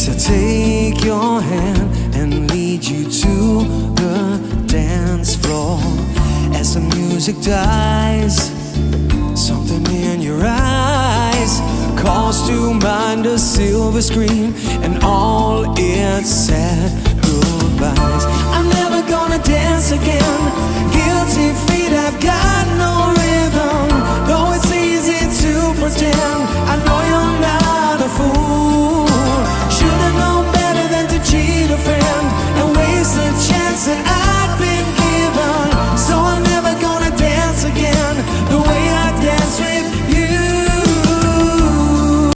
to take your hand and lead you to the dance floor. As the music dies, something in your eyes calls to mind a silver screen and all its sad goodbyes. I'm never gonna dance again. Guilty feet, I've got no rhythm. Though it's easy to pretend, I know you're not